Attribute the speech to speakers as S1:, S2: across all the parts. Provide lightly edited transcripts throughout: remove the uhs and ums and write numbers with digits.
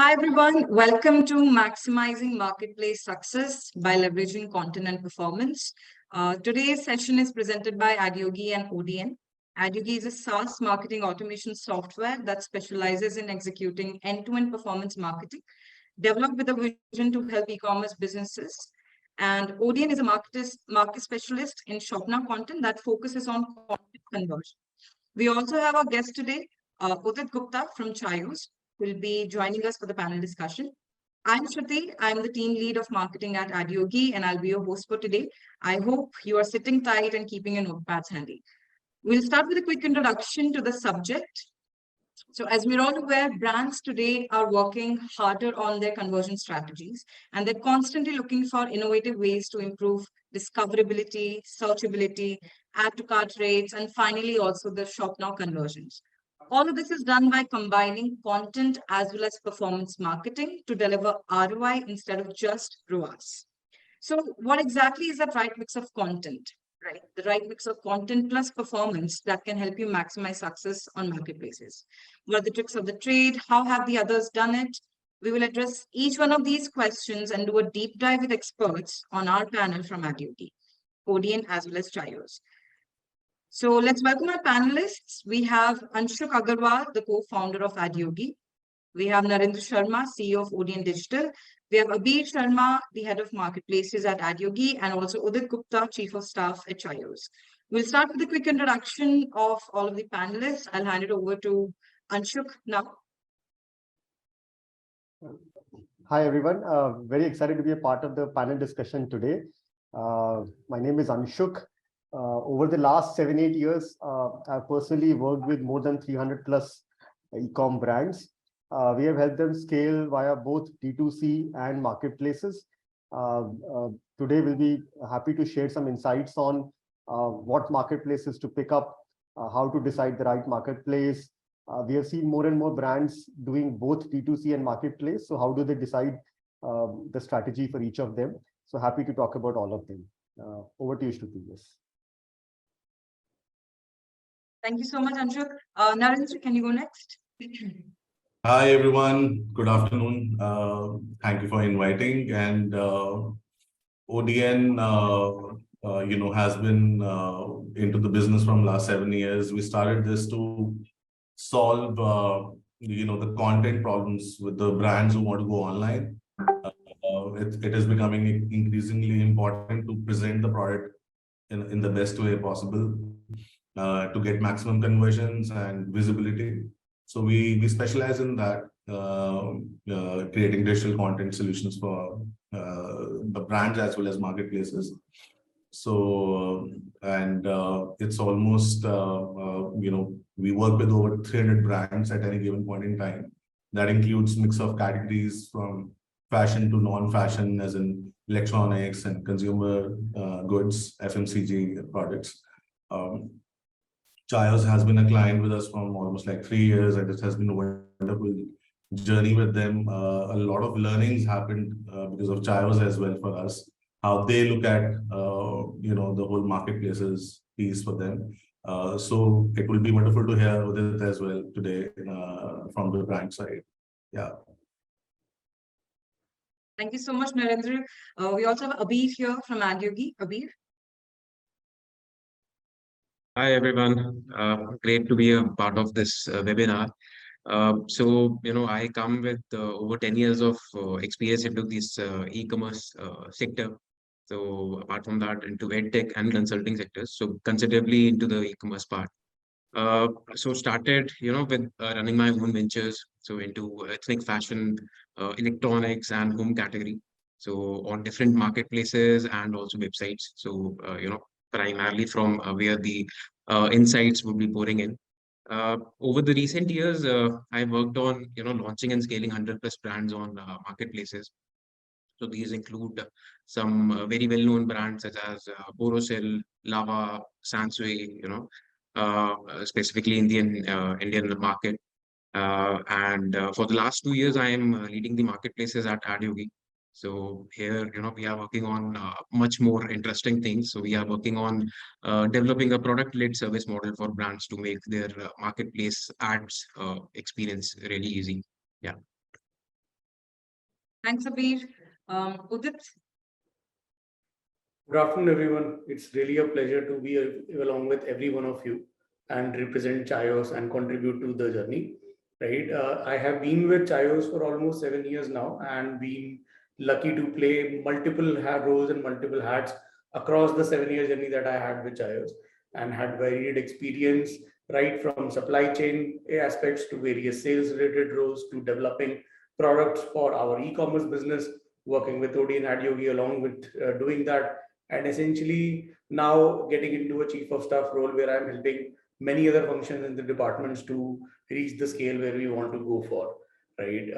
S1: Hi, everyone. Welcome to Maximizing Marketplace Success by Leveraging Content and Performance. Today's session is presented by Adyogi and ODN. Adyogi is a SaaS marketing automation software that specializes in executing end-to-end performance marketing, developed with a vision to help e-commerce businesses. And ODN is a market specialist in shop now content that focuses on content conversion. We also have our guest today, Udit Gupta from Chayos, will be joining us for the panel discussion. I'm Shruti. I'm the team lead of marketing at Adyogi, and I'll be your host for today. I hope you are sitting tight and keeping your notepads handy. We'll start with a quick introduction to the subject. So as we're all aware, brands today are working harder on their conversion strategies, and they're constantly looking for innovative ways to improve discoverability, searchability, add to cart rates, and finally also the shop now conversions. All of this is done by combining content as well as performance marketing to deliver ROI instead of just ROAS. So what exactly is that right mix of content? Right, the right mix of content plus performance that can help you maximize success on marketplaces. What are the tricks of the trade? How have the others done it? We will address each one of these questions and do a deep dive with experts on our panel from Adyogi, ODN as well as Chayos. So let's welcome our panelists. We have Anshuk Agarwal, the co-founder of Adyogi. We have Narendra Sharma, CEO of ODN Digital. We have Abir Sharma, the head of marketplaces at Adyogi, and also Udit Gupta, chief of staff at Chayos. We'll start with a quick introduction of all of the panelists. I'll hand it over to Anshuk now.
S2: Hi, everyone. Very excited to be a part of the panel discussion today. My name is Anshuk. Over the last 7-8 years, I've personally worked with more than 300 plus e-com brands. We have helped them scale via both D2C and marketplaces. Today, we'll be happy to share some insights on what marketplaces to pick up, how to decide the right marketplace. We have seen more and more brands doing both D2C and marketplace. So how do they decide the strategy for each of them? So happy to talk about all of them. Over to you, Shruti. Yes.
S1: Thank you so much, Anshuk. Narendra, can you go next?
S3: Hi, everyone. Good afternoon. Thank you for inviting. And ODN, has been into the business from last 7 years. We started this to solve, the content problems with the brands who want to go online. It is becoming increasingly important to present the product in the best way possible to get maximum conversions and visibility. So we specialize in that, creating digital content solutions for the brands as well as marketplaces. So, it's almost, we work with over 300 brands at any given point in time. That includes mix of categories from fashion to non-fashion, as in electronics and consumer goods, FMCG products. Chayos has been a client with us from almost like 3 years, and it has been a wonderful journey with them. A lot of learnings happened because of Chayos as well for us, how they look at, the whole marketplaces piece for them. So it will be wonderful to hear with it as well today from the brand side. Yeah.
S1: Thank you so much, Narendra. We also have Abir here from Adyogi. Abir.
S4: Hi, everyone. Great to be a part of this webinar. I come with over 10 years of experience into this e-commerce sector. So apart from that, into edtech and consulting sectors, so considerably into the e-commerce part. So started, with running my own ventures, so into ethnic fashion, electronics and home category. So on different marketplaces and also websites. So, primarily from where the insights would be pouring in. Over the recent years, I worked on, launching and scaling 100 plus brands on marketplaces. So these include some very well-known brands such as Borosel, Lava, Sansui, specifically in the Indian market. For the last 2 years, I am leading the marketplaces at Adyogi. So here, we are working on much more interesting things. So we are working on developing a product-led service model for brands to make their marketplace ads experience really easy. Yeah.
S1: Thanks, Abir. Udit?
S5: Good afternoon, everyone. It's really a pleasure to be along with every one of you and represent Chayos and contribute to the journey. Right. I have been with Chayos for almost 7 years now and been lucky to play multiple roles and multiple hats across the 7 year journey that I had with Chayos and had varied experience right from supply chain aspects to various sales related roles to developing products for our e-commerce business, working with ODN Adyogi along with doing that, and essentially now getting into a chief of staff role where I'm helping many other functions in the departments to reach the scale where we want to go for. Right.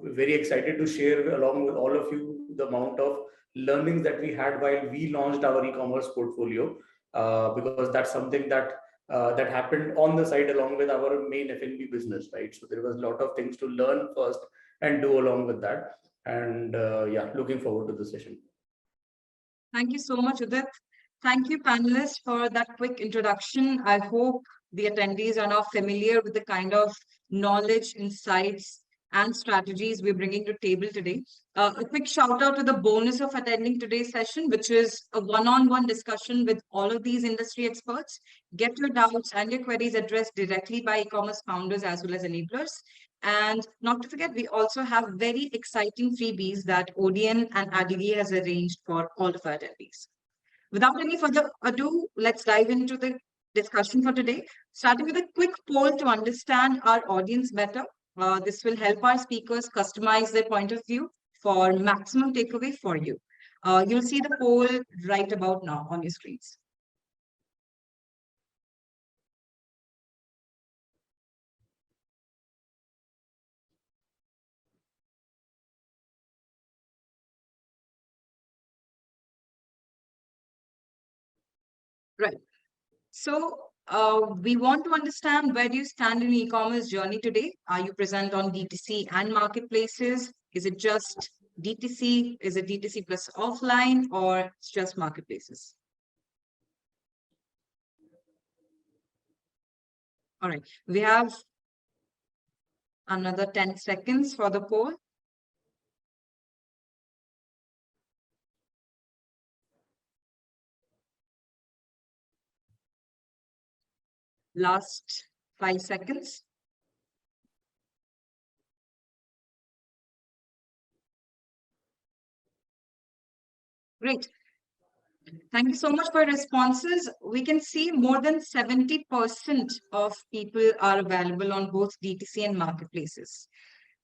S5: Very excited to share along with all of you the amount of learnings that we had while we launched our e-commerce portfolio, because that's something that happened on the side along with our main F&B business. Right. So there was a lot of things to learn first and do along with that. And yeah, looking forward to the session.
S1: Thank you so much, Udit. Thank you, panelists, for that quick introduction. I hope the attendees are now familiar with the kind of knowledge, insights, and strategies we're bringing to table today. A quick shout out to the bonus of attending today's session, which is a one-on-one discussion with all of these industry experts. Get your doubts and your queries addressed directly by e-commerce founders as well as enablers. And not to forget, we also have very exciting freebies that ODN and Adyogi has arranged for all of our attendees. Without any further ado, let's dive into the discussion for today, starting with a quick poll to understand our audience better. This will help our speakers customize their point of view for maximum takeaway for you. You'll see the poll right about now on your screens. Right. So we want to understand where do you stand in e-commerce journey today? Are you present on DTC and marketplaces? Is it just DTC? Is it DTC plus offline, or it's just marketplaces? All right, we have another 10 seconds for the poll. Last 5 seconds. Great. Thank you so much for your responses. We can see more than 70% of people are available on both DTC and marketplaces.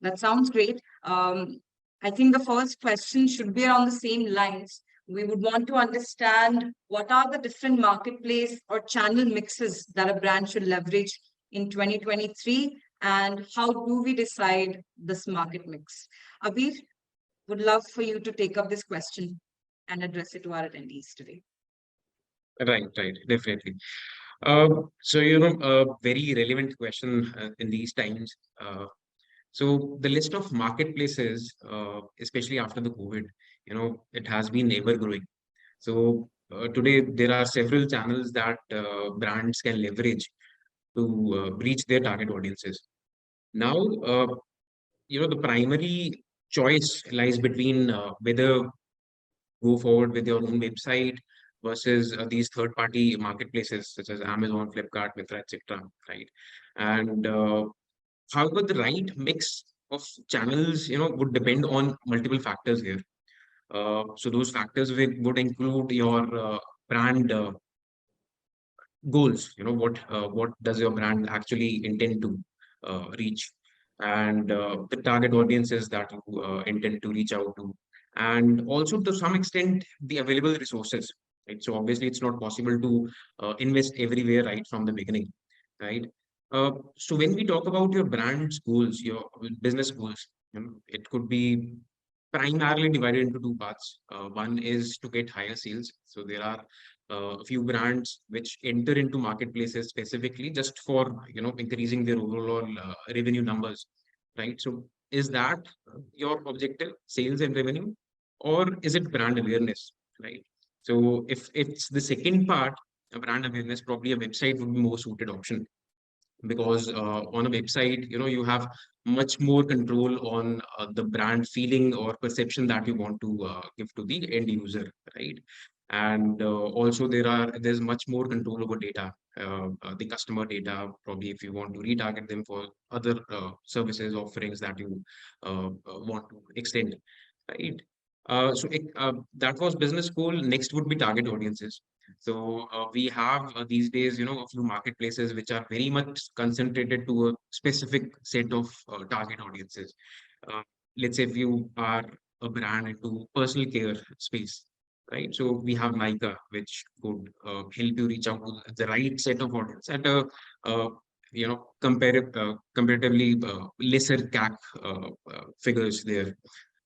S1: That sounds great. I think the first question should be on the same lines. We would want to understand what are the different marketplace or channel mixes that a brand should leverage in 2023, and how do we decide this market mix? Abir, would love for you to take up this question and address it to our attendees today.
S4: Right, definitely. So, a very relevant question in these times. So the list of marketplaces, especially after the COVID, it has been ever growing. So today there are several channels that brands can leverage to reach their target audiences. Now, the primary choice lies between whether go forward with your own website versus these third-party marketplaces such as Amazon, Flipkart, Myntra, etc. Right, and however, the right mix of channels, would depend on multiple factors here. So those factors would include your brand goals. What does your brand actually intend to reach, and the target audiences that you intend to reach out to, and also to some extent the available resources. Right. So obviously, it's not possible to invest everywhere right from the beginning. Right. So when we talk about your brand's goals, your business goals, it could be primarily divided into two parts. One is to get higher sales. So there are a few brands which enter into marketplaces specifically just for increasing their overall revenue numbers, right? So is that your objective, sales and revenue, or is it brand awareness, right? So if it's the second part, a brand awareness, probably a website would be more suited option. because on a website, you have much more control on the brand feeling or perception that you want to give to the end user, right? And also there's much more control over data, the customer data, probably if you want to retarget them for other services offerings that you want to extend, right? That was business goal. Next would be target audiences. So we have these days, a few marketplaces which are very much concentrated to a specific set of target audiences. Uh, let's say if you are a brand into personal care space, right? So we have Nika, which could help you reach out to the right set of audience at a comparatively lesser CAC figures there.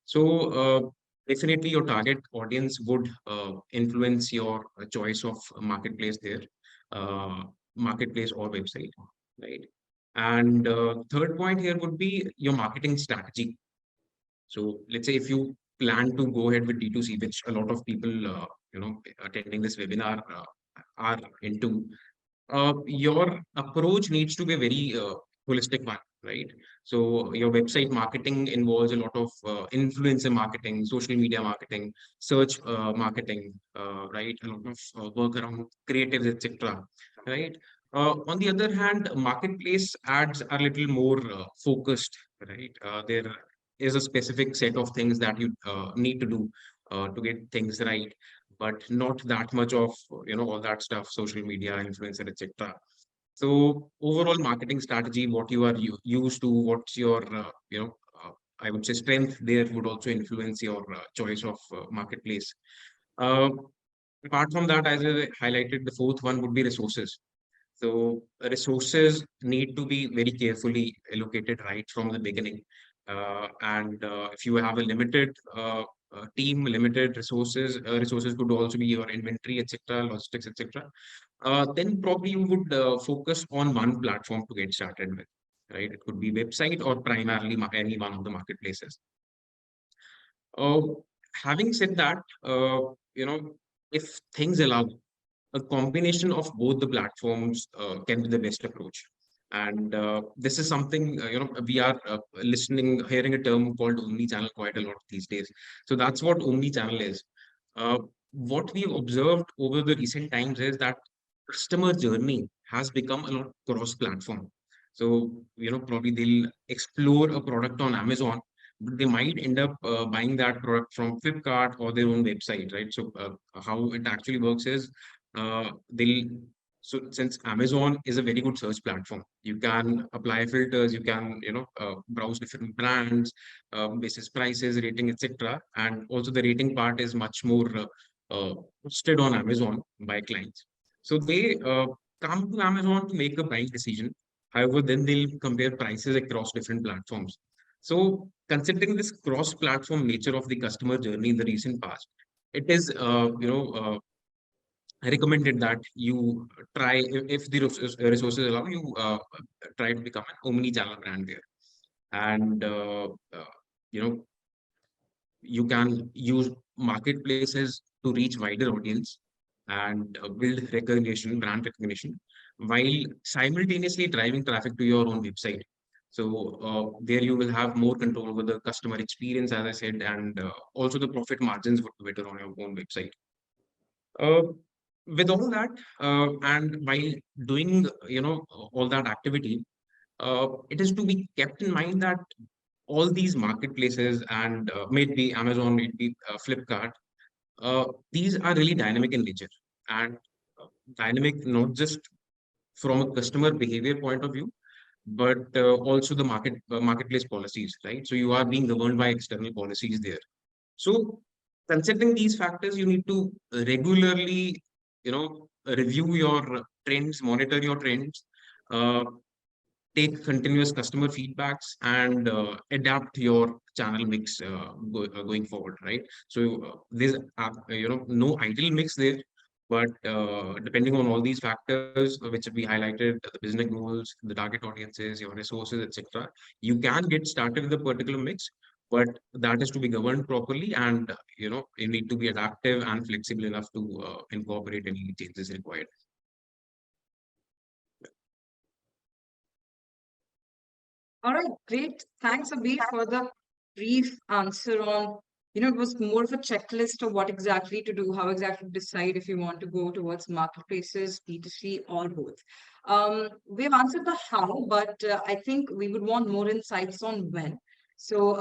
S4: So definitely your target audience would influence your choice of marketplace there, uh, marketplace or website, right? And third point here would be your marketing strategy. So let's say if you plan to go ahead with D2C, which a lot of people, attending this webinar are into, your approach needs to be a very holistic one, right? So your website marketing involves a lot of influencer marketing, social media marketing, search marketing, right? A lot of work around creatives, etc. Right? On the other hand, marketplace ads are a little more focused, right? There is a specific set of things that you need to do to get things right, but not that much of all that stuff, social media, influencer, etc. So overall marketing strategy, what you are used to, what's your I would say strength there would also influence your choice of marketplace. Uh, Apart from that, as I highlighted, the fourth one would be resources. So resources need to be very carefully allocated right from the beginning. And if you have a limited team, limited resources, resources could also be your inventory, etc., logistics, etc. Then probably you would focus on one platform to get started with, right? It could be website or primarily any one of the marketplaces. Uh, Having said that, if things allow, a combination of both the platforms can be the best approach. And this is something, we are hearing a term called omni-channel quite a lot these days. So that's what omni-channel is. What we've observed over the recent times is that customer journey has become a lot cross-platform. So, probably they'll explore a product on Amazon, but they might end up buying that product from Flipkart or their own website, right? So, how it actually works is they'll so since Amazon is a very good search platform, you can apply filters, you can browse different brands, basis prices, rating, etc. And also the rating part is much more posted on Amazon by clients. So they come to Amazon to make a buying decision. However, then they'll compare prices across different platforms. So considering this cross-platform nature of the customer journey in the recent past, it is recommended that you try, if the resources allow you, try to become an omni-channel brand there. And you know you can use marketplaces to reach wider audience and build recognition, brand recognition, while simultaneously driving traffic to your own website. So there you will have more control over the customer experience, as I said, and also the profit margins would be better on your own website. uh, with all that, and while doing all that activity, it is to be kept in mind that all these marketplaces, and maybe Amazon, maybe Flipkart, these are really dynamic in nature, and dynamic not just from a customer behavior point of view, but also the marketplace policies, right? So you are being governed by external policies there. So considering these factors, you need to regularly, review your trends, monitor your trends, uh, take continuous customer feedbacks, and adapt your channel mix going forward, right? So there's no ideal mix there, but depending on all these factors which we highlighted, the business goals, the target audiences, your resources, etc., you can get started with a particular mix, but that is to be governed properly, and you need to be adaptive and flexible enough to incorporate any changes required.
S1: All right, great. Thanks, Abhi, for the brief answer on, it was more of a checklist of what exactly to do, how exactly to decide if you want to go towards marketplaces, B2C, or both. We've answered the how, but I think we would want more insights on when. So,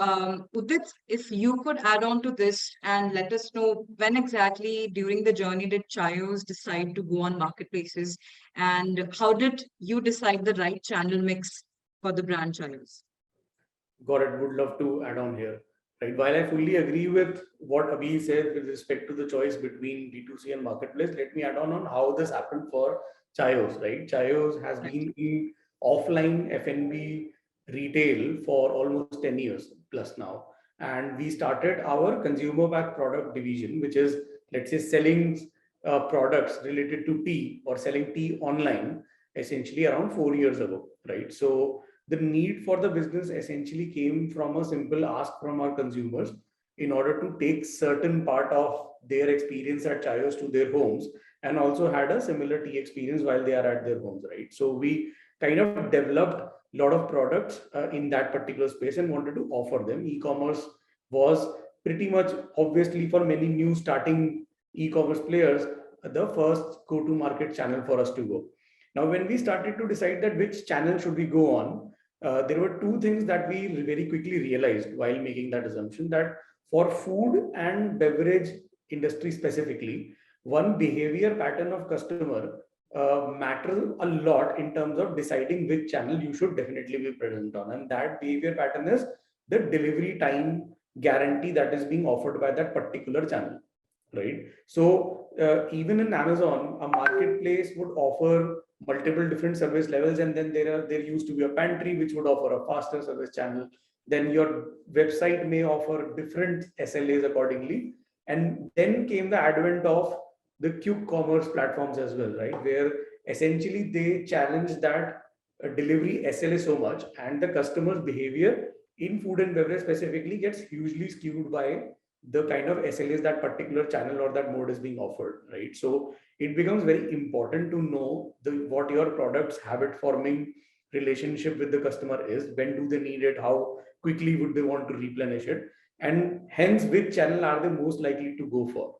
S1: Udit, if you could add on to this and let us know when exactly during the journey did Chayos decide to go on marketplaces, and how did you decide the right channel mix for the brand Chayos?
S5: Got it. Would love to add on here. Right. While I fully agree with what Abhi said with respect to the choice between D2C and marketplace, let me add on how this happened for Chayos. Right. Chayos has
S1: Right.
S5: been in offline F&B retail for almost 10 years plus now. And we started our consumer backed product division, which is, let's say, selling products related to tea or selling tea online, essentially around 4 years ago. Right. So the need for the business essentially came from a simple ask from our consumers in order to take certain part of their experience at Chayos to their homes, and also had a similar tea experience while they are at their homes, right? So we kind of developed a lot of products in that particular space and wanted to offer them. E-commerce was pretty much, obviously, for many new starting e-commerce players, the first go-to market channel for us to go. Now, when we started to decide that which channel should we go on, there were two things that we very quickly realized while making that assumption, that for food and beverage industry specifically, one behavior pattern of customer matters a lot in terms of deciding which channel you should definitely be present on. And that behavior pattern is the delivery time guarantee that is being offered by that particular channel, right? So even in Amazon, a marketplace would offer multiple different service levels, and then there used to be a pantry which would offer a faster service channel. Then your website may offer different SLAs accordingly, and then came the advent of the quick commerce platforms as well, right, where essentially they challenge that delivery SLA so much, and the customer's behavior in food and beverage specifically gets hugely skewed by the kind of SLAs that particular channel or that mode is being offered, right? So it becomes very important to know what your product's habit forming relationship with the customer is. When do they need it? How quickly would they want to replenish it? And hence, which channel are they most likely to go for,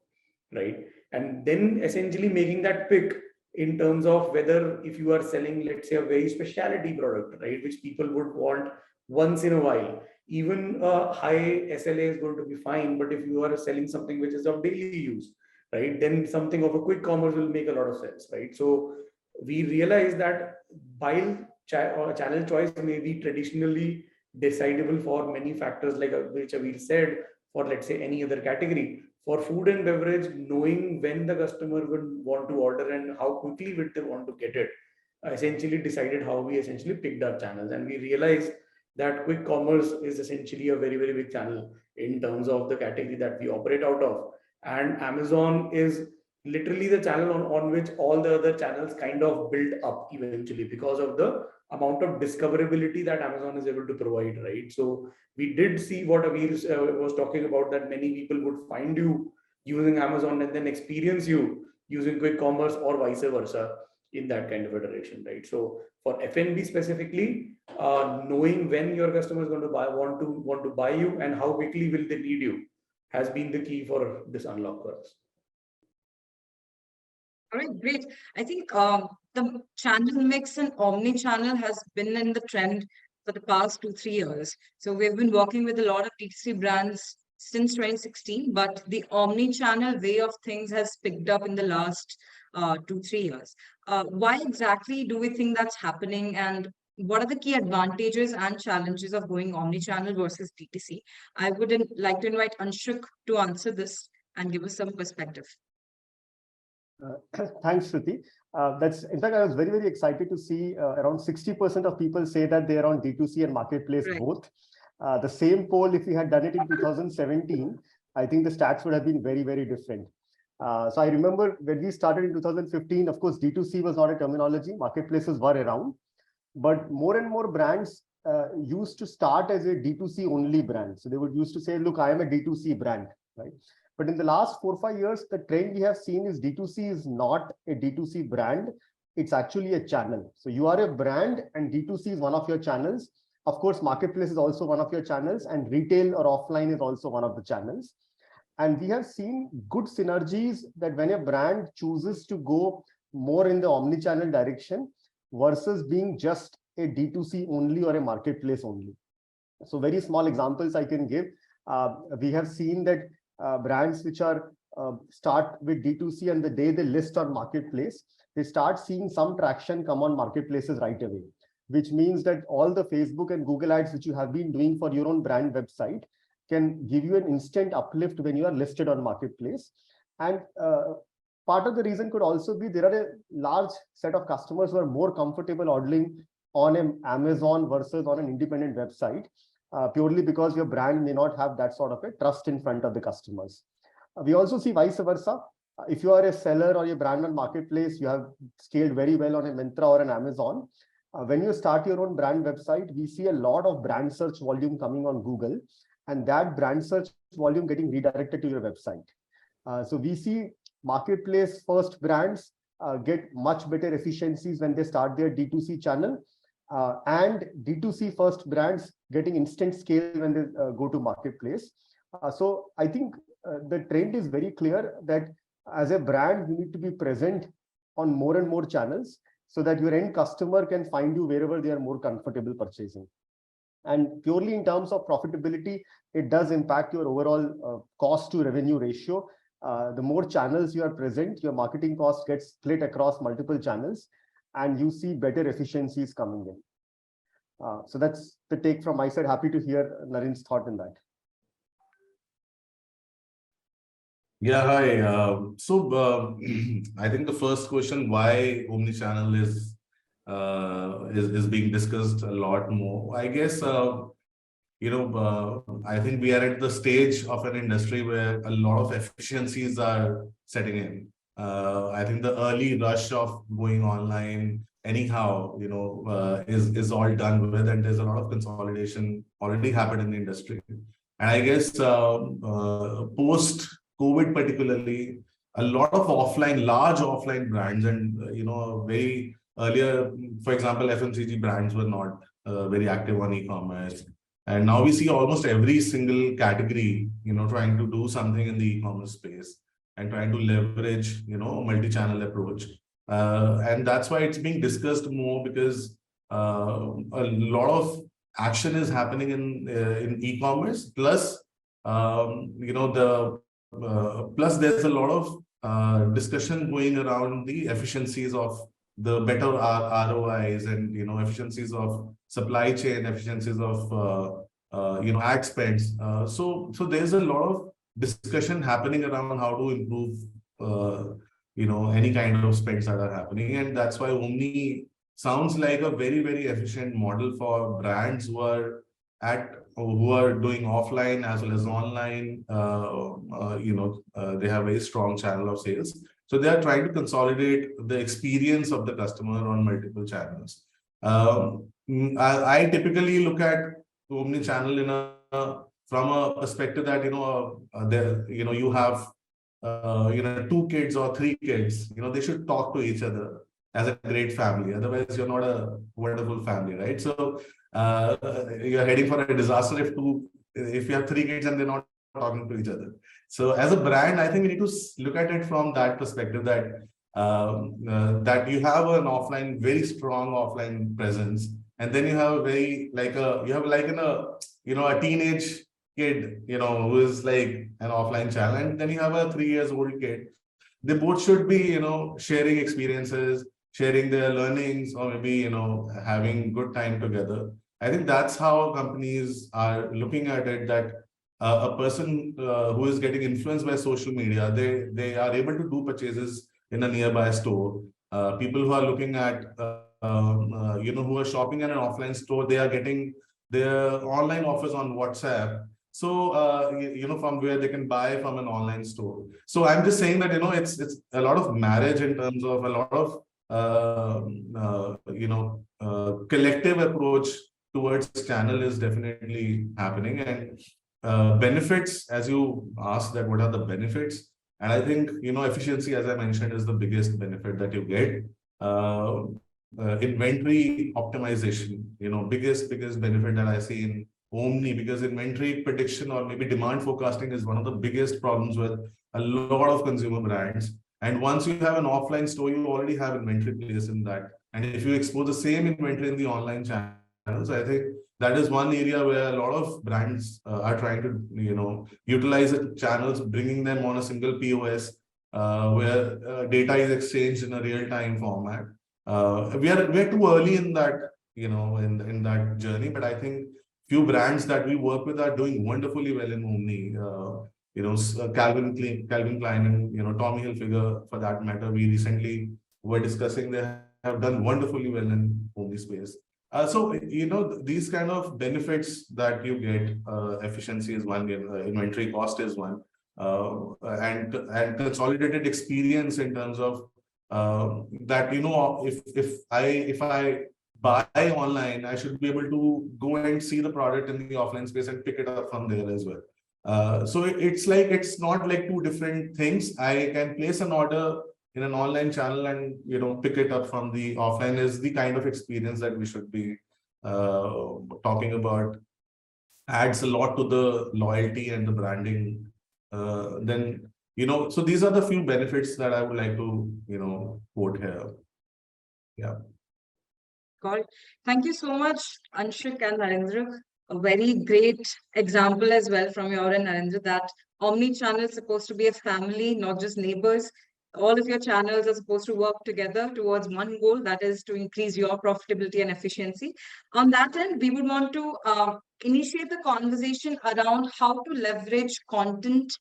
S5: right? And then essentially making that pick in terms of whether, if you are selling, let's say, a very specialty product, right, which people would want once in a while, even a high SLA is going to be fine. But if you are selling something which is of daily use, right, then something of a quick commerce will make a lot of sense, right? So we realize that while channel choice may be traditionally decidable for many factors, like which we said, for, let's say, any other category, for food and beverage, knowing when the customer would want to order and how quickly would they want to get it, essentially decided how we essentially picked our channels. And we realized that quick commerce is essentially a very, very big channel in terms of the category that we operate out of. And Amazon is literally the channel on which all the other channels kind of build up eventually, because of the amount of discoverability that Amazon is able to provide, right? So we did see what Avir was talking about, that many people would find you using Amazon and then experience you using quick commerce, or vice versa, in that kind of a direction, right? So for F&B specifically, knowing when your customer is going to want to buy you and how quickly will they need you has been the key for this unlock for us.
S1: All right, great. I think the channel mix and omni-channel has been in the trend for the past 2-3 years. So we've been working with a lot of D2C brands since 2016, but the omni-channel way of things has picked up in the last 2-3 years. Why exactly do we think that's happening, and what are the key advantages and challenges of going omni-channel versus D2C? I would like to invite Anshuk to answer this and give us some perspective.
S2: Thanks, Shruti. That's, in fact, I was very, very excited to see around 60% of people say that they're on D2C and marketplace
S1: Right.
S2: both. The same poll, if we had done it in 2017, I think the stats would have been very, very different. So I remember when we started in 2015, of course, D2C was not a terminology, marketplaces were around, but more and more brands used to start as a D2C only brand. So they would used to say, look, I am a D2C brand, right? But in the last 4-5 years, the trend we have seen is D2C is not a D2C brand. It's actually a channel. So you are a brand and D2C is one of your channels. Of course, marketplace is also one of your channels, and retail or offline is also one of the channels. And we have seen good synergies that when a brand chooses to go more in the omni-channel direction versus being just a D2C only or a marketplace only. So very small examples I can give. We have seen that brands which are start with D2C, and the day they list on marketplace, they start seeing some traction come on marketplaces right away, which means that all the Facebook and Google ads which you have been doing for your own brand website can give you an instant uplift when you are listed on marketplace. And part of the reason could also be there are a large set of customers who are more comfortable ordering on an Amazon versus on an independent website, purely because your brand may not have that sort of a trust in front of the customers. We also see vice versa. If you are a seller or a brand on marketplace, you have scaled very well on a Myntra or an Amazon. When you start your own brand website, we see a lot of brand search volume coming on Google, and that brand search volume getting redirected to your website. So we see marketplace first brands get much better efficiencies when they start their D2C channel, and D2C first brands getting instant scale when they go to marketplace. So I think the trend is very clear that as a brand, you need to be present on more and more channels so that your end customer can find you wherever they are more comfortable purchasing. And purely in terms of profitability, it does impact your overall cost to revenue ratio. The more channels you are present, your marketing cost gets split across multiple channels, and you see better efficiencies coming in. So that's the take from my side. Happy to hear Naren's thought in that.
S3: Yeah, hi. I think the first question, why omnichannel is being discussed a lot more. I guess I think we are at the stage of an industry where a lot of efficiencies are setting in. I think the early rush of going online anyhow, is all done with, and there's a lot of consolidation already happened in the industry. And I guess post COVID particularly, a lot of large offline brands, and very earlier, for example, FMCG brands were not very active on e-commerce. And now we see almost every single category, trying to do something in the e-commerce space and trying to leverage, a multi-channel approach. And that's why it's being discussed more, because a lot of action is happening in e-commerce. Plus, plus there's a lot of discussion going around the efficiencies of the better ROIs, and efficiencies of supply chain, efficiencies of ad spends. So there's a lot of discussion happening around how to improve any kind of spends that are happening, and that's why Omni sounds like a very, very efficient model for brands who are doing offline as well as online. They have a very strong channel of sales. So they are trying to consolidate the experience of the customer on multiple channels. I typically look at omni-channel from a perspective that you have 2 kids or 3 kids. They should talk to each other as a great family. Otherwise, you're not a wonderful family, right? So you're heading for a disaster if you have 3 kids and they're not talking to each other. So as a brand, I think we need to look at it from that perspective, that that you have an offline, very strong offline presence, and then you have a teenage kid, who is like an offline channel, and then you have a 3 years old kid. They both should be, sharing experiences, sharing their learnings, or maybe, having good time together. I think that's how companies are looking at it, that a person who is getting influenced by social media, they are able to do purchases in a nearby store. People who are looking at, who are shopping in an offline store, they are getting their online offers on WhatsApp. So, from where they can buy from an online store. So I'm just saying that, it's a lot of marriage in terms of a lot of, collective approach towards channel is definitely happening. And benefits, as you asked, that what are the benefits? And I think, efficiency, as I mentioned, is the biggest benefit that you get. inventory optimization, biggest benefit that I see in Omni, because inventory prediction or maybe demand forecasting is one of the biggest problems with a lot of consumer brands. And once you have an offline store, you already have inventory placed in that. And if you expose the same inventory in the online channels, I think that is one area where a lot of brands are trying to, utilize the channels, bringing them on a single POS, where data is exchanged in a real-time format. We are too early in that, in that journey, but I think few brands that we work with are doing wonderfully well in Omni. Calvin Klein, and Tommy Hilfiger, for that matter, we recently were discussing. They have done wonderfully well in Omni space. So these kind of benefits that you get, efficiency is one, inventory cost is one, and consolidated experience in terms of that, if I buy online, I should be able to go and see the product in the offline space and pick it up from there as well. So it's not like two different things. I can place an order in an online channel and pick it up from the offline. Is the kind of experience that we should be talking about. Adds a lot to the loyalty and the branding. Then so these are the few benefits that I would like to quote here. Yeah.
S1: Got it. Thank you so much, Anshuk and Narendra. A very great example as well from your and Narendra, that omni-channel is supposed to be a family, not just neighbors. All of your channels are supposed to work together towards one goal, that is to increase your profitability and efficiency. On that end, we would want to initiate the conversation around how to leverage content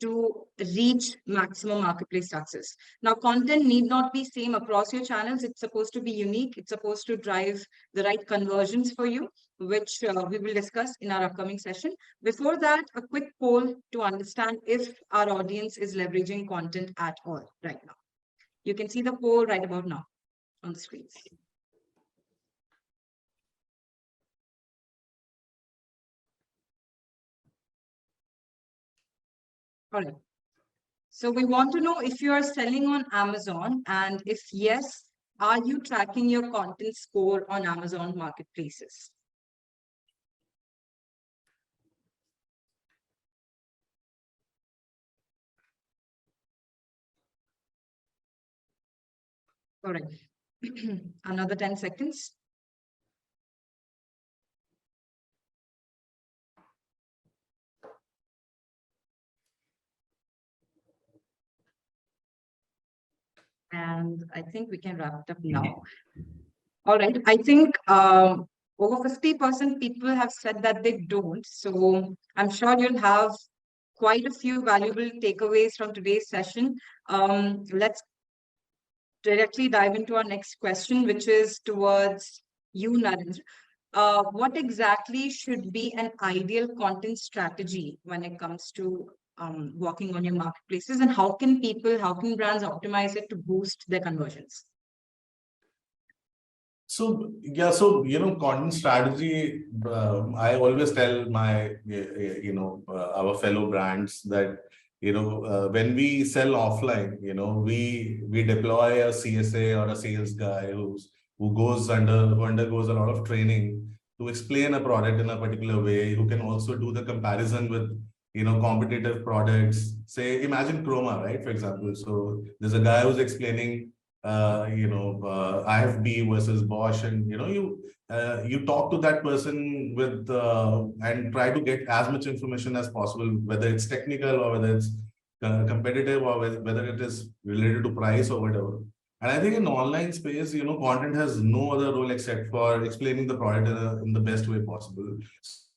S1: to reach maximum marketplace success. Now, content need not be same across your channels. It's supposed to be unique. It's supposed to drive the right conversions for you, which we will discuss in our upcoming session. Before that, a quick poll to understand if our audience is leveraging content at all right now. You can see the poll right about now on the screens. All right. So we want to know if you are selling on Amazon, and if yes, are you tracking your content score on Amazon marketplaces? All right. Another 10 seconds. And I think we can wrap it up now. All right. I think over 50% people have said that they don't. So I'm sure you'll have quite a few valuable takeaways from today's session. Let's directly dive into our next question, which is towards you, Narendra. What exactly should be an ideal content strategy when it comes to working on your marketplaces, and how can brands optimize it to boost their conversions?
S3: So yeah, so content strategy. I always tell my our fellow brands that when we sell offline, we deploy a CSA or a sales guy who undergoes a lot of training to explain a product in a particular way, who can also do the comparison with competitive products. Say, imagine Chroma, right? For example, so there's a guy who's explaining IFB versus Bosch, and you talk to that person with and try to get as much information as possible, whether it's technical or whether it's competitive or whether it is related to price or whatever. And I think in the online space, content has no other role except for explaining the product in the best way possible,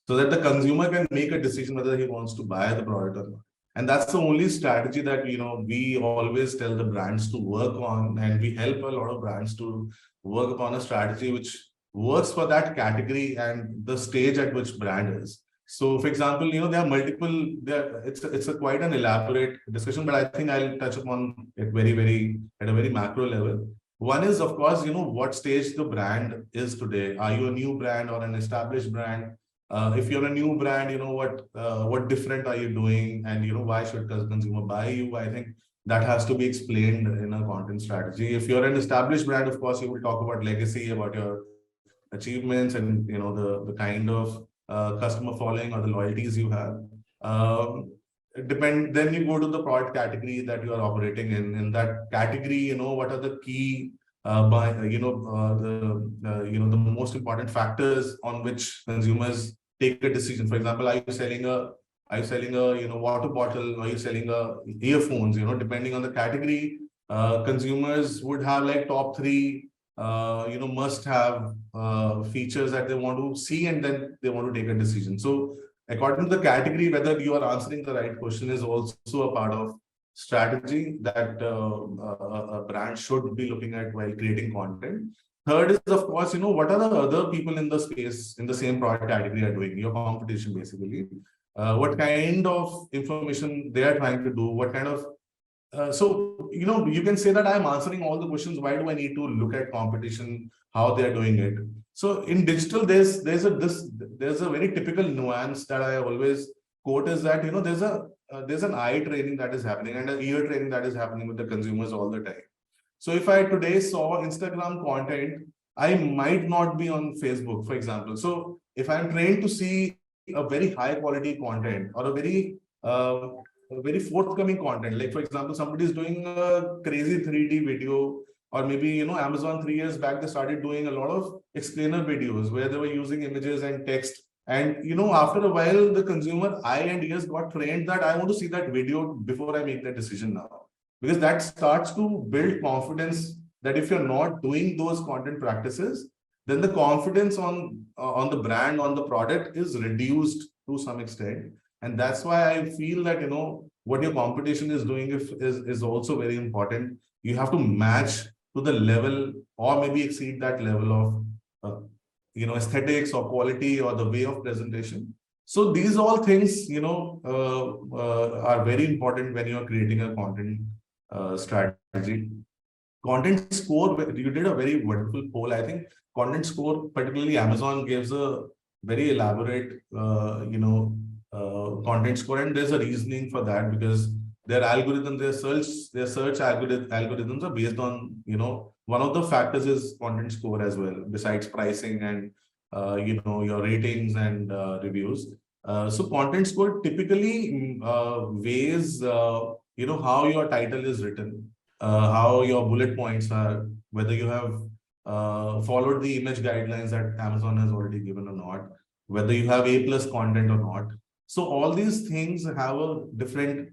S3: so that the consumer can make a decision whether he wants to buy the product or not. And that's the only strategy that we always tell the brands to work on, and we help a lot of brands to work upon a strategy which works for that category and the stage at which brand is. So, for example, there are multiple. It's a quite an elaborate discussion, but I think I'll touch upon it at a very macro level. One is, of course, what stage the brand is today. Are you a new brand or an established brand? If you're a new brand, what different are you doing, and why should consumer buy you? I think that has to be explained in a content strategy. If you're an established brand, of course, you will talk about legacy, about your achievements, and the kind of customer following or the loyalties you have. Then you go to the product category that you are operating in. In that category, what are the key the most important factors on which consumers take a decision. For example, are you selling a water bottle? Are you selling earphones? Depending on the category, consumers would have like top three must have features that they want to see, and then they want to take a decision. So according to the category, whether you are answering the right question is also a part of strategy that a brand should be looking at while creating content. Third is, of course, what are the other people in the space in the same product category are doing, your competition basically. What kind of information they are trying to do, what kind of you can say that I'm answering all the questions. Why do I need to look at competition, how they are doing it? So in digital, there's a very typical nuance that I always quote is that there's an eye training that is happening and an ear training that is happening with the consumers all the time. So if I today saw Instagram content, I might not be on Facebook, for example. So if I'm trained to see a very high quality content or a very forthcoming content, like for example, somebody is doing a crazy 3D video, or maybe Amazon 3 years back they started doing a lot of explainer videos where they were using images and text, and after a while the consumer eye and ears got trained that I want to see that video before I make that decision now, because that starts to build confidence that if you're not doing those content practices, then the confidence on the brand, on the product is reduced to some extent. And that's why I feel that, what your competition is doing is also very important. You have to match to the level or maybe exceed that level of, aesthetics or quality or the way of presentation. So these all things, are very important when you're creating a content strategy. Content score, you did a very wonderful poll. I think content score, particularly Amazon, gives a very elaborate, content score, and there's a reasoning for that, because their algorithm, their search algorithms are based on, one of the factors is content score as well, besides pricing and your ratings and reviews. So content score typically weighs how your title is written, how your bullet points are, whether you have followed the image guidelines that Amazon has already given or not, whether you have A+ content or not. So all these things have a different,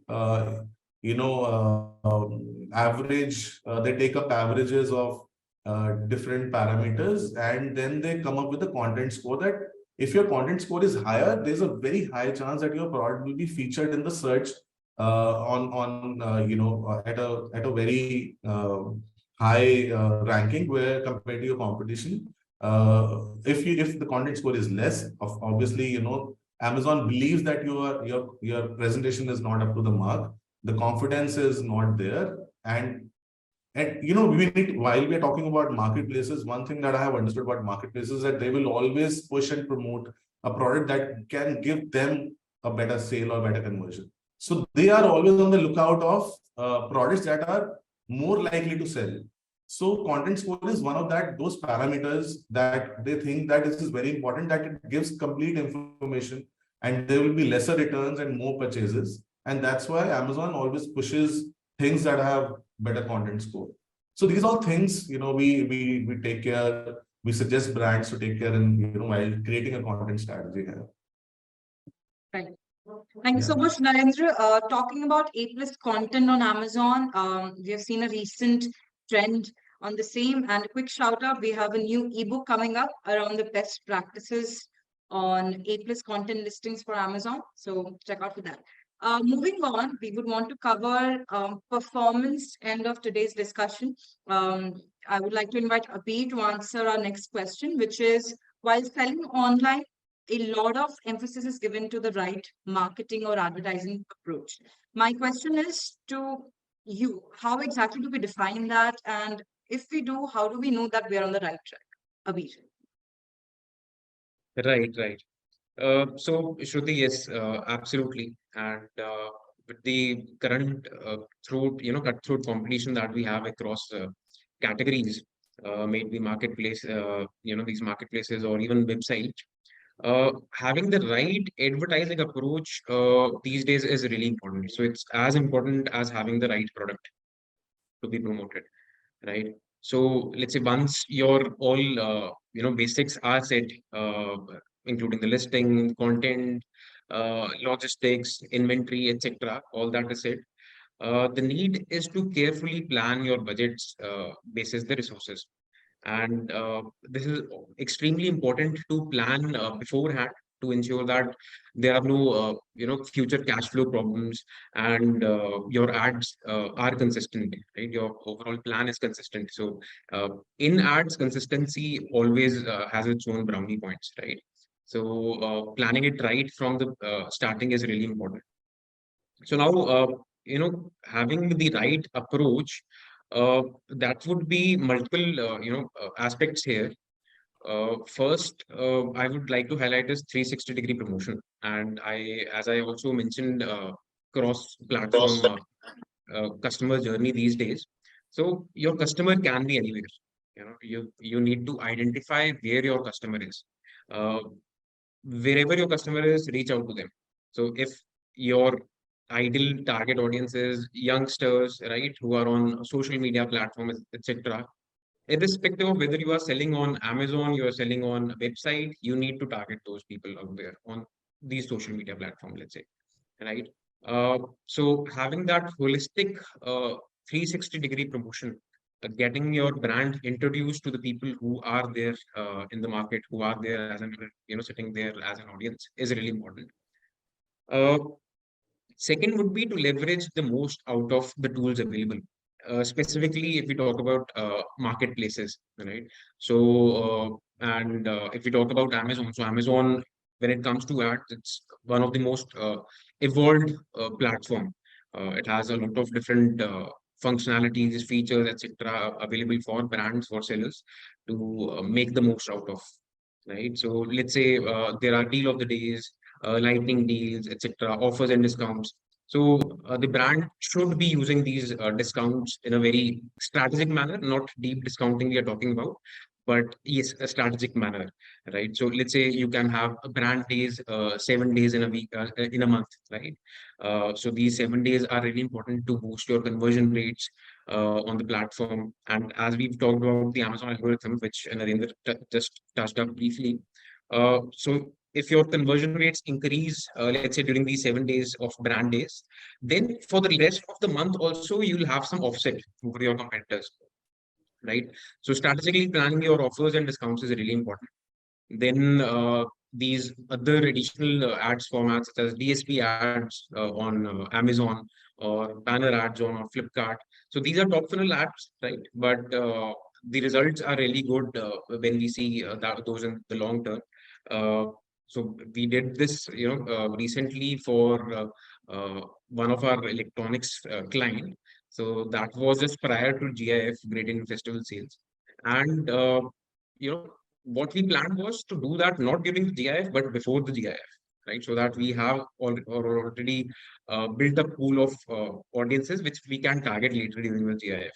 S3: average. They take up averages of different parameters, and then they come up with a content score that if your content score is higher, there's a very high chance that your product will be featured in the search at a very high ranking where compared to your competition. If the content score is less, obviously Amazon believes that your presentation is not up to the mark, the confidence is not there, and while we are talking about marketplaces, one thing that I have understood about marketplaces is that they will always push and promote a product that can give them a better sale or better conversion. So they are always on the lookout of products that are more likely to sell. So content score is one of those parameters that they think that this is very important, that it gives complete information and there will be lesser returns and more purchases. And that's why Amazon always pushes things that have better content score. So these are things, we take care, we suggest brands to take care in, while creating a content strategy here.
S1: Right. Thank you so much, Narendra. Talking about A+ content on Amazon, we have seen a recent trend on the same, and a quick shout out, we have a new ebook coming up around the best practices on A+ content listings for Amazon. So check out for that. Moving on, we would want to cover performance end of today's discussion. I would like to invite Abhi to answer our next question, which is, while selling online, a lot of emphasis is given to the right marketing or advertising approach. My question is to you, how exactly do we define that? And if we do, how do we know that we are on the right track? Abhi.
S4: Right. So Shruti, yes, absolutely. And with the current cutthroat competition that we have across categories, maybe marketplace, these marketplaces or even websites, having the right advertising approach these days is really important. So it's as important as having the right product to be promoted, right? So let's say once your all basics are set, including the listing, content, logistics, inventory, etc., all that is set. The need is to carefully plan your budgets basis the resources. And this is extremely important to plan beforehand to ensure that there are no future cash flow problems, and your ads are consistent, right? Your overall plan is consistent. So in ads, consistency always has its own brownie points, right? So planning it right from the starting is really important. So now, having the right approach, that would be multiple, aspects here. First, I would like to highlight is 360-degree promotion. And as I also mentioned, cross-platform customer journey these days. So your customer can be anywhere. You need to identify where your customer is. Uh, Wherever your customer is, reach out to them. So if your ideal target audience is youngsters, right, who are on social media platforms, etc., irrespective of whether you are selling on Amazon, you are selling on a website, you need to target those people out there on these social media platforms, let's say, right? So having that holistic 360-degree promotion, getting your brand introduced to the people who are there in the market, who are there as an, sitting there as an audience, is really important. Uh, Second would be to leverage the most out of the tools available. Specifically, if we talk about marketplaces, right? So, and if we talk about Amazon, so Amazon, when it comes to ads, it's one of the most evolved platform. It has a lot of different functionalities, features, etc., available for brands, for sellers to make the most out of. Right. So let's say there are deal of the days, lightning deals, etc., offers and discounts. So the brand should be using these discounts in a very strategic manner, not deep discounting we are talking about, but yes, a strategic manner, right? So let's say you can have a brand days, 7 days in a week, in a month, right? So these 7 days are really important to boost your conversion rates on the platform. And as we've talked about the Amazon algorithm, which Narendra just touched up briefly, so if your conversion rates increase, let's say during these 7 days of brand days, then for the rest of the month also you'll have some offset over your competitors, right? So strategically planning your offers and discounts is really important. Then these other additional ads formats such as DSP ads on Amazon, or banner ads on Flipkart. So these are top funnel ads, right? But the results are really good when we see those in the long term. So we did this, recently for one of our electronics client. So that was just prior to GIF, Great Indian Festival sales, and you know what we planned was to do that not during the GIF but before the GIF, right? So that we have already built a pool of audiences which we can target later during the GIF.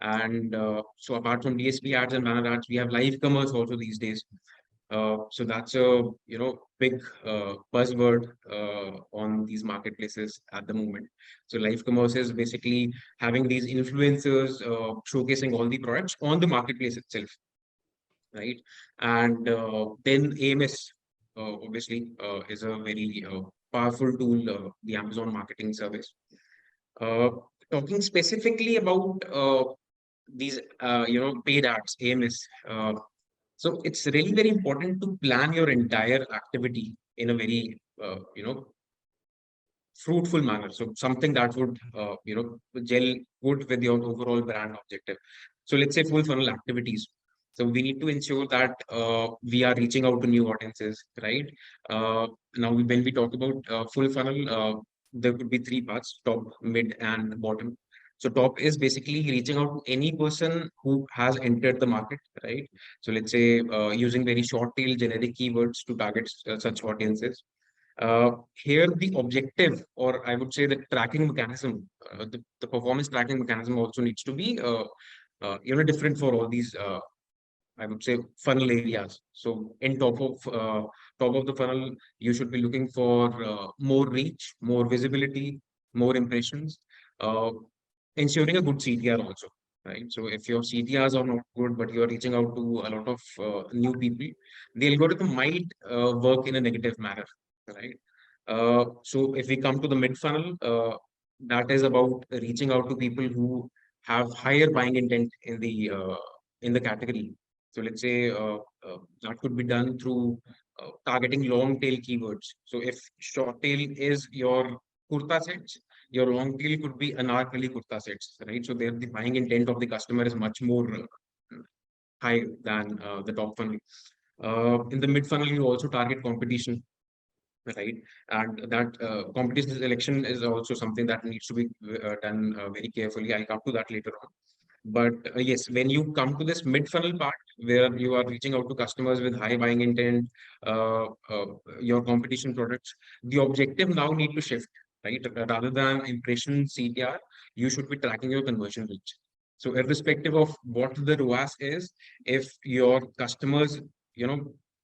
S4: And so apart from DSP ads and banner ads, we have live commerce also these days. So that's a big buzzword on these marketplaces at the moment. So live commerce is basically having these influencers showcasing all the products on the marketplace itself, right? And then AMS obviously is a very powerful tool, the Amazon Marketing Service. Uh, Talking specifically about these paid ads, AMS. So it's really very important to plan your entire activity in a very fruitful manner. So something that would gel good with your overall brand objective. So let's say full funnel activities. So we need to ensure that we are reaching out to new audiences, right? Now, when we talk about full funnel, there could be three parts: top, mid, and bottom. So top is basically reaching out to any person who has entered the market, right? So let's say using very short tail generic keywords to target such audiences. Here, the objective, or I would say the tracking mechanism, the performance tracking mechanism also needs to be different for all these I would say funnel areas. So in top of the funnel, you should be looking for more reach, more visibility, more impressions, uh, ensuring a good CTR also, right? So if your CTRs are not good, but you are reaching out to a lot of new people, the algorithm might work in a negative manner, right? So if we come to the mid funnel, that is about reaching out to people who have higher buying intent in the category. So let's say that could be done through targeting long tail keywords. So if short tail is your kurta sets, your long tail could be anarkali kurta sets, right? So there the buying intent of the customer is much more high than the top funnel. In the mid funnel, you also target competition, right? And that competition selection is also something that needs to be done very carefully. I'll come to that later on. But yes, when you come to this mid-funnel part where you are reaching out to customers with high buying intent, uh, uh, your competition products, the objective now need to shift, right? Rather than impression CTR, you should be tracking your conversion reach. So irrespective of what the ROAS is, if your customers,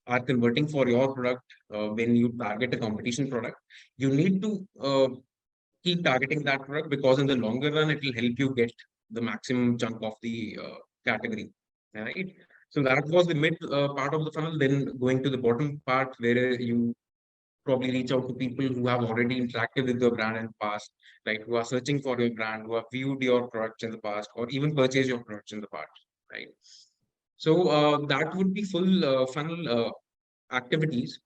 S4: are converting for your product when you target a competition product, you need to keep targeting that product because in the longer run, it will help you get the maximum chunk of the category, right? So that was the mid part of the funnel. Then going to the bottom part where you probably reach out to people who have already interacted with your brand in the past, right? Who are searching for your brand, who have viewed your products in the past, or even purchased your products in the past, right? So that would be full funnel activities.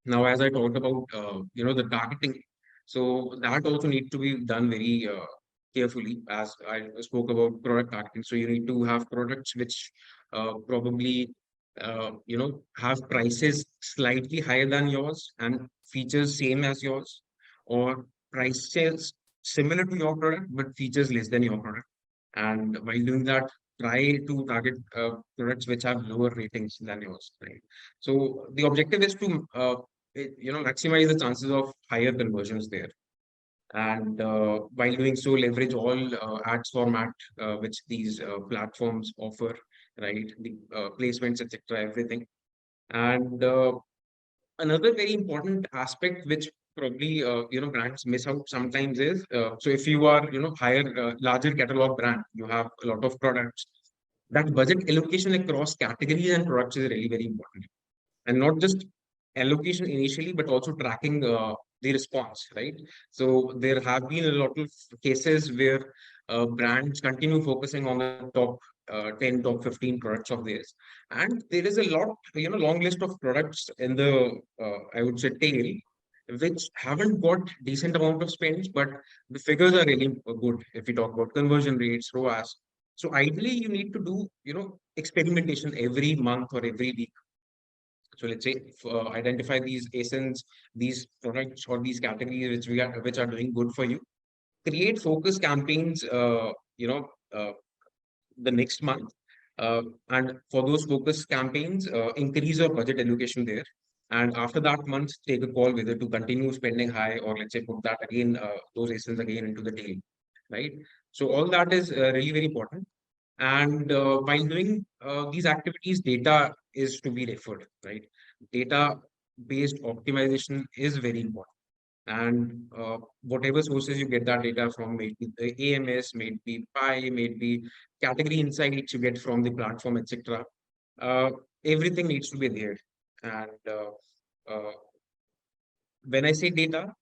S4: Now, as I talked about, the targeting, so that also needs to be done very carefully, as I spoke about product targeting. So you need to have products which probably, have prices slightly higher than yours and features same as yours, or prices similar to your product but features less than your product. And while doing that, try to target products which have lower ratings than yours, right? So the objective is to maximize the chances of higher conversions there. And while doing so, leverage all ads format which these platforms offer, right? The placements, etc., everything. And another very important aspect which probably brands miss out sometimes is so if you are higher larger catalog brand, you have a lot of products. That budget allocation across categories and products is really very important, and not just allocation initially, but also tracking the response, right? So there have been a lot of cases where brands continue focusing on the top 10, top 15 products of theirs. And there is a long list of products in the, I would say, tail, which haven't got decent amount of spends, but the figures are really good if we talk about conversion rates, ROAS. So ideally, you need to do, experimentation every month or every week. So let's say identify these ASINs, these products or these categories which are doing good for you. Create focus campaigns, the next month, and for those focus campaigns, increase your budget allocation there. And after that month, take a call whether to continue spending high or let's say put that again, those ASINs again into the tail, right? So all that is really very important. And while doing these activities, data is to be referred, right? Data-based optimization is very important. And whatever sources you get that data from, maybe the AMS, maybe PI, maybe category insights you get from the platform, etc. Everything needs to be there. And uh, when I say data,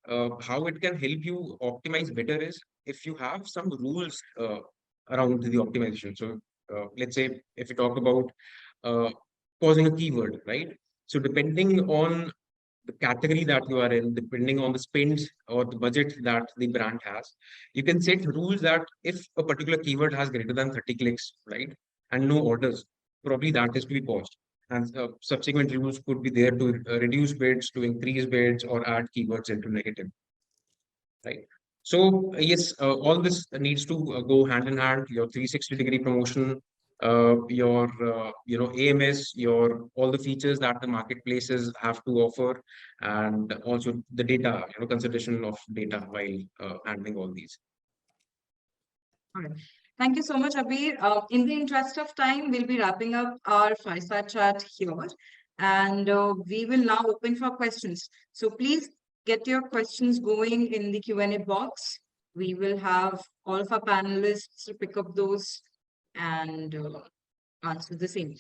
S4: how it can help you optimize better is if you have some rules around the optimization. So let's say if you talk about uh, causing a keyword, right? So depending on the category that you are in, depending on the spends or the budget that the brand has, you can set rules that if a particular keyword has greater than 30 clicks, right, and no orders, probably that is to be paused. And subsequent rules could be there to reduce bids, to increase bids, or add keywords into negative, right? So yes, all this needs to go hand in hand. Your 360-degree promotion, your AMS, your all the features that the marketplaces have to offer, and also the data, consideration of data while handling all these.
S1: All right. Thank you so much, Abir. In the interest of time, we'll be wrapping up our fireside chat here, and we will now open for questions. So please get your questions going in the Q&A box. We will have all of our panelists pick up those and answer the same.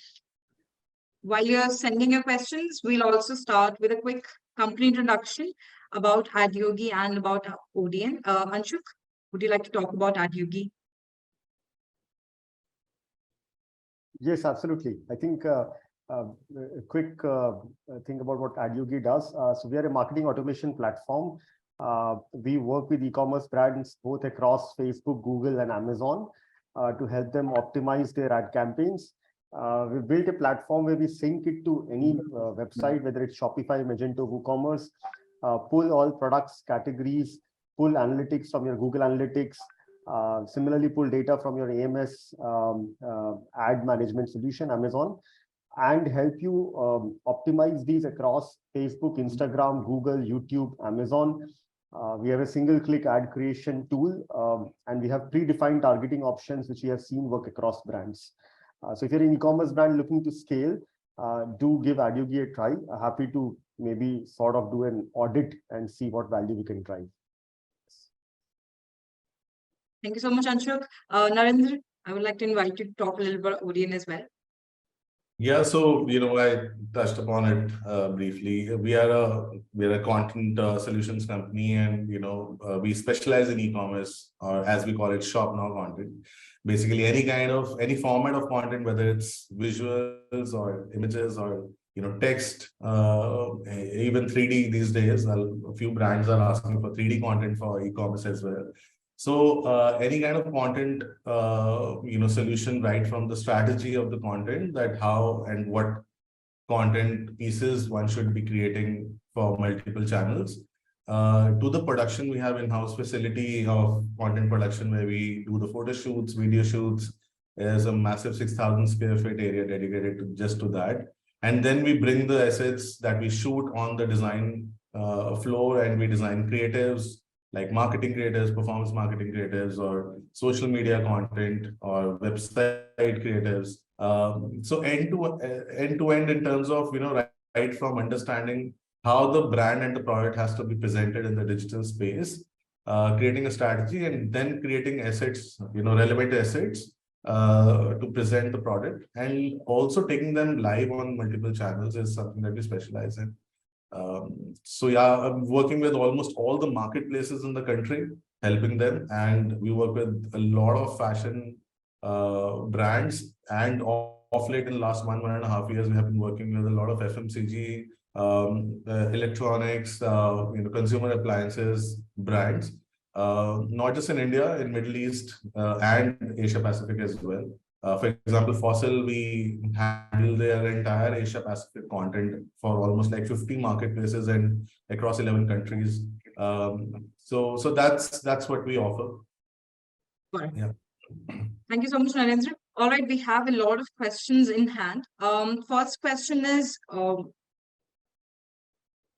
S1: While you're sending your questions, we'll also start with a quick company introduction about Adyogi and about ODN. Anshuk, would you like to talk about Adyogi?
S2: Yes, absolutely. I think a quick thing about what Adyogi does. So we are a marketing automation platform. We work with e-commerce brands both across Facebook, Google, and Amazon to help them optimize their ad campaigns. We built a platform where we sync it to any website, whether it's Shopify, Magento, WooCommerce, pull all products, categories, pull analytics from your Google Analytics, similarly pull data from your AMS ad management solution, Amazon, and help you optimize these across Facebook, Instagram, Google, YouTube, Amazon. We have a single-click ad creation tool, and we have predefined targeting options, which we have seen work across brands. So if you're an e-commerce brand looking to scale, do give Adyogi a try. Happy to maybe sort of do an audit and see what value we can drive.
S1: Thank you so much, Anshuk. Narendra, I would like to invite you to talk a little about ODN as well.
S3: Yeah, so I touched upon it briefly. We are a content solutions company, and we specialize in e-commerce, or as we call it, shop now content. Basically, any format of content, whether it's visuals or images or text, even 3D these days. A few brands are asking for 3D content for e-commerce as well. So any kind of content, solution, right from the strategy of the content, that how and what content pieces one should be creating for multiple channels, to the production. We have in-house facility of content production where we do the photo shoots, video shoots. There's a massive 6,000 square feet area dedicated to just to that. And then we bring the assets that we shoot on the design floor, and we design creatives, like marketing creatives, performance marketing creatives, or social media content, or website creatives. So end to end in terms of, right from understanding how the brand and the product has to be presented in the digital space, creating a strategy, and then creating assets, relevant assets to present the product, and also taking them live on multiple channels is something that we specialize in. So yeah, I'm working with almost all the marketplaces in the country, helping them, and we work with a lot of fashion brands, and off late in the last 1.5 years, we have been working with a lot of FMCG, electronics, consumer appliances brands, not just in India, in Middle East and Asia Pacific as well. For example, Fossil, we handle their entire Asia Pacific content for almost like 50 marketplaces and across 11 countries. So that's what we offer.
S1: Right.
S3: Yeah.
S1: Thank you so much, Narendra. All right, we have a lot of questions in hand. First question is,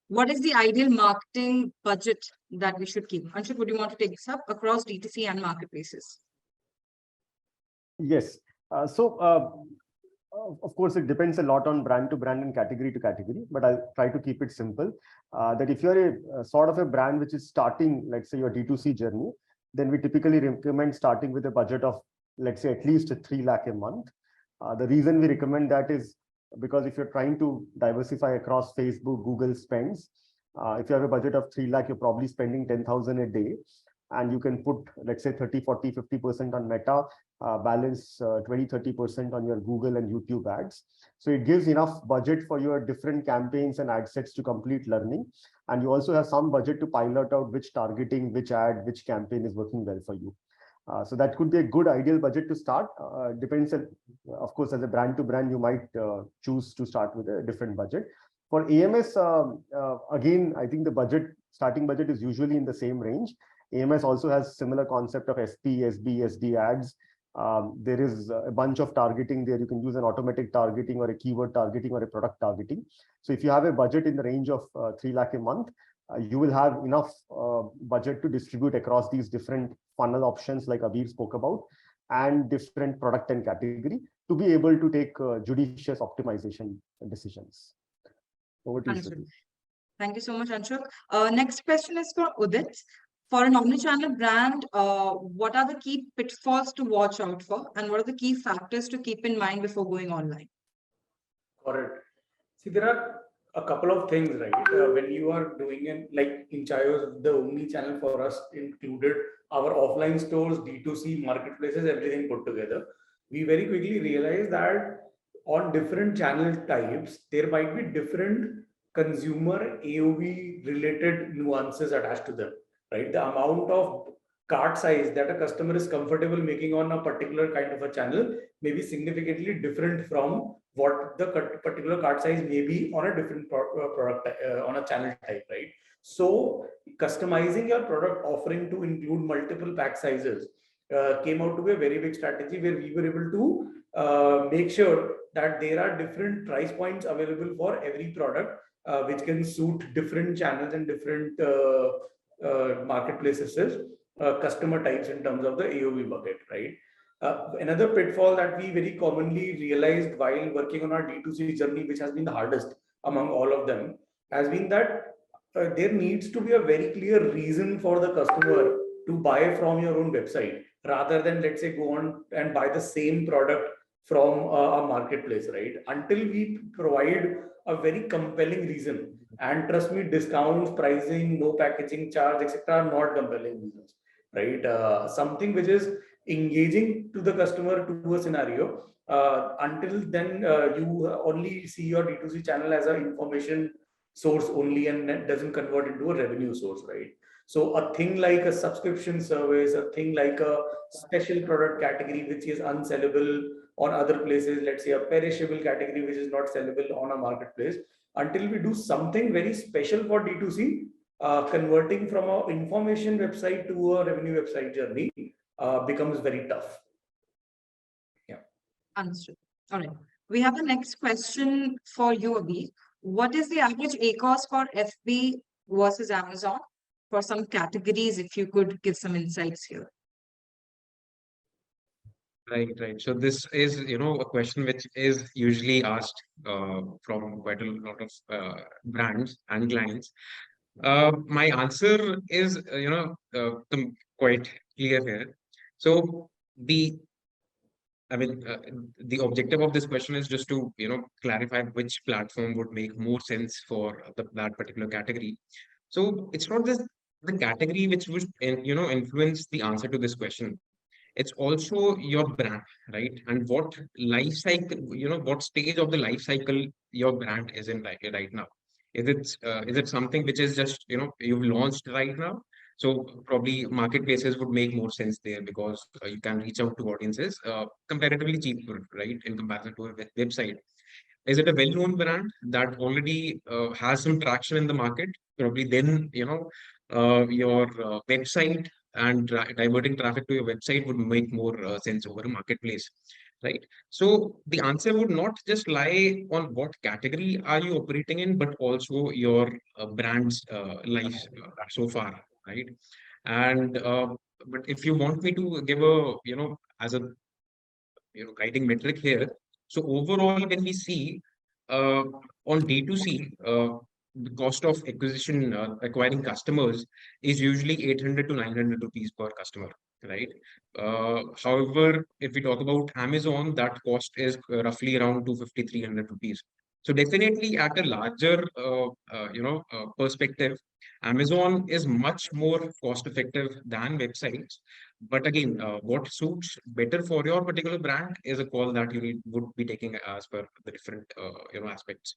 S1: what is the ideal marketing budget that we should keep? Anshuk, would you want to take this up across D2C and marketplaces?
S2: Yes. Of course, it depends a lot on brand to brand and category to category, but I'll try to keep it simple. That if you're a sort of a brand which is starting, let's say, your D2C journey, then we typically recommend starting with a budget of, let's say, at least 3 lakh a month. The reason we recommend that is because if you're trying to diversify across Facebook, Google spends, if you have a budget of 3 lakh, you're probably spending 10,000 a day. And you can put, let's say, 30, 40, 50% on Meta, balance 20, 30% on your Google and YouTube ads. So it gives enough budget for your different campaigns and ad sets to complete learning. And you also have some budget to pilot out which targeting, which ad, which campaign is working well for you. So that could be a good ideal budget to start. Depends, of course, as a brand to brand, you might choose to start with a different budget. For AMS, again, I think the starting budget is usually in the same range. AMS also has similar concept of SP, SB, SD ads. There is a bunch of targeting there. You can use an automatic targeting or a keyword targeting or a product targeting. So if you have a budget in the range of 3 lakh a month, you will have enough budget to distribute across these different funnel options like Abir spoke about, and different product and category to be able to take judicious optimization decisions. Over to you, Shruti.
S1: Thank you so much, Anshuk. Next question is for Udit. For an omnichannel brand, what are the key pitfalls to watch out for, and what are the key factors to keep in mind before going online?
S5: Correct. See, there are a couple of things, right? When you are doing it, like in Chayos, the omni-channel for us included our offline stores, D2C, marketplaces, everything put together. We very quickly realized that on different channel types, there might be different consumer AOV related nuances attached to them, right? The amount of cart size that a customer is comfortable making on a particular kind of a channel may be significantly different from what the particular cart size may be on a different product on a channel type, right? So customizing your product offering to include multiple pack sizes came out to be a very big strategy, where we were able to make sure that there are different price points available for every product, which can suit different channels and different marketplaces, customer types in terms of the AOV bucket, right? Another pitfall that we very commonly realized while working on our D2C journey, which has been the hardest among all of them, has been that there needs to be a very clear reason for the customer to buy from your own website, rather than, let's say, go on and buy the same product from a marketplace, right? Until we provide a very compelling reason, and trust me, discounts, pricing, no packaging charge, etc., are not compelling reasons, right? Something which is engaging to the customer to a scenario. Until then, you only see your D2C channel as an information source only, and that doesn't convert into a revenue source, right? So a thing like a subscription service, a thing like a special product category which is unsellable on other places, let's say a perishable category which is not sellable on a marketplace, until we do something very special for D2C, converting from an information website to a revenue website journey becomes very tough. Yeah.
S1: Understood. All right. We have the next question for you, Abhi. What is the average ACoS for FB versus Amazon for some categories? If you could give some insights here.
S4: Right. So this is, a question which is usually asked from quite a lot of brands and clients. My answer is, quite clear here. So the objective of this question is just to, clarify which platform would make more sense for that particular category. So it's not just the category which would, influence the answer to this question. It's also your brand, right? And what life cycle, what stage of the life cycle your brand is in right now. Is it something which is just, you've launched right now? So probably marketplaces would make more sense there, because you can reach out to audiences comparatively cheaper, right? In comparison to a website. Is it a well-known brand that already has some traction in the market? Probably then, your website and diverting traffic to your website would make more sense over a marketplace, right? So the answer would not just lie on what category are you operating in, but also your brand's life so far, right? And but if you want me to give a, as a guiding metric here, so overall, when we see on D2C, the cost of acquisition, acquiring customers is usually 800 to 900 rupees per customer, right? However, if we talk about Amazon, that cost is roughly around 250, 300 rupees. So definitely at a larger, perspective, Amazon is much more cost effective than websites. But again, what suits better for your particular brand is a call that you would be taking as per the different, aspects.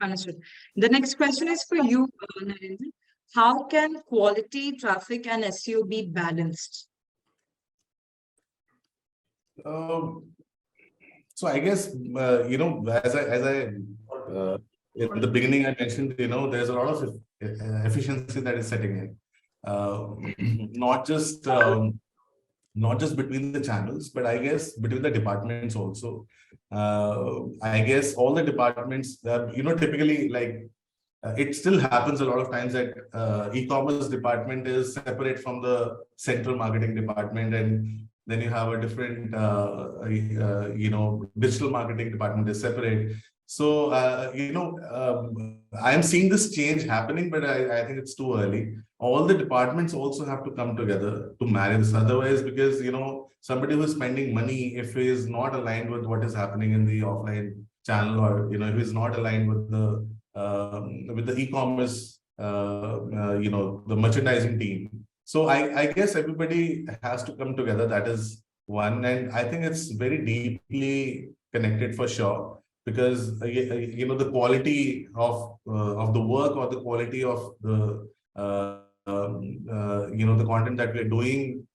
S1: Understood. The next question is for you, Narendra. How can quality, traffic, and SEO be balanced?
S3: So I guess, as I in the beginning, I mentioned, there's a lot of efficiency that is setting in. Not just not just between the channels, but I guess between the departments also. I guess all the departments, typically like it still happens a lot of times that e-commerce department is separate from the central marketing department, and then you have a different, digital marketing department is separate. So, I am seeing this change happening, but I think it's too early. All the departments also have to come together to marry this. Otherwise, because, somebody who is spending money, if he is not aligned with what is happening in the offline channel, or, if he's not aligned with the e-commerce, the merchandising team. So I guess everybody has to come together. That is one. And I think it's very deeply connected for sure, because the quality of the work, or the quality of the the content that we're doing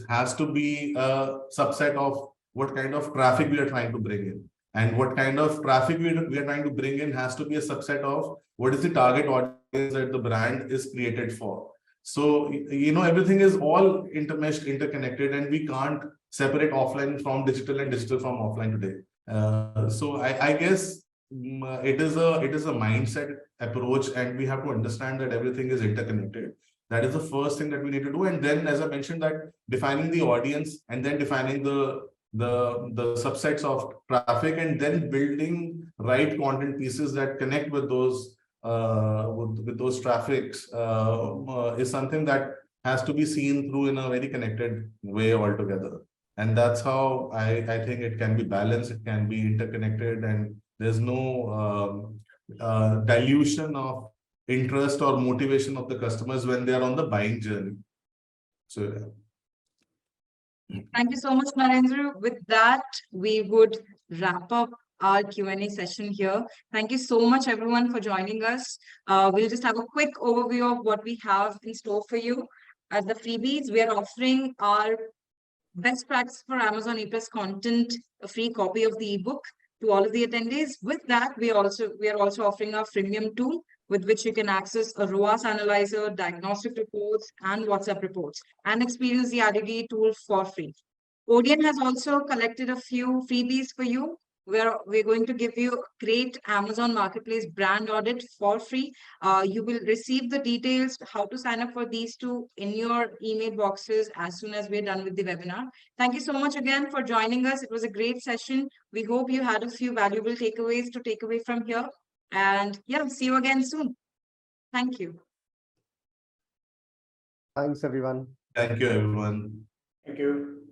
S3: has to be a subset of what kind of traffic we are trying to bring in. And what kind of traffic we are trying to bring in has to be a subset of what is the target audience that the brand is created for. So, everything is all intermeshed, interconnected, and we can't separate offline from digital and digital from offline today. So I guess it is a mindset approach, and we have to understand that everything is interconnected. That is the first thing that we need to do. And then, as I mentioned, that defining the audience, and then defining the subsets of traffic, and then building right content pieces that connect with those with those traffics is something that has to be seen through in a very connected way altogether. And that's how I think it can be balanced, it can be interconnected, and there's no dilution of interest or motivation of the customers when they are on the buying journey. So yeah.
S1: Thank you so much, Narendra. With that, we would wrap up our Q&A session here. Thank you so much, everyone, for joining us. We'll just have a quick overview of what we have in store for you. As the freebies, we are offering our best practice for Amazon ePlus content, a free copy of the ebook to all of the attendees. With that, we are also offering our freemium tool, with which you can access a ROAS analyzer, diagnostic reports, and WhatsApp reports, and experience the Adyogi tool for free. ODN has also collected a few freebies for you, where we're going to give you a great Amazon Marketplace brand audit for free. You will receive the details, how to sign up for these two, in your email boxes as soon as we're done with the webinar. Thank you so much again for joining us. It was a great session. We hope you had a few valuable takeaways to take away from here. And yeah, see you again soon. Thank you.
S2: Thanks, everyone.
S3: Thank you, everyone.
S5: Thank you.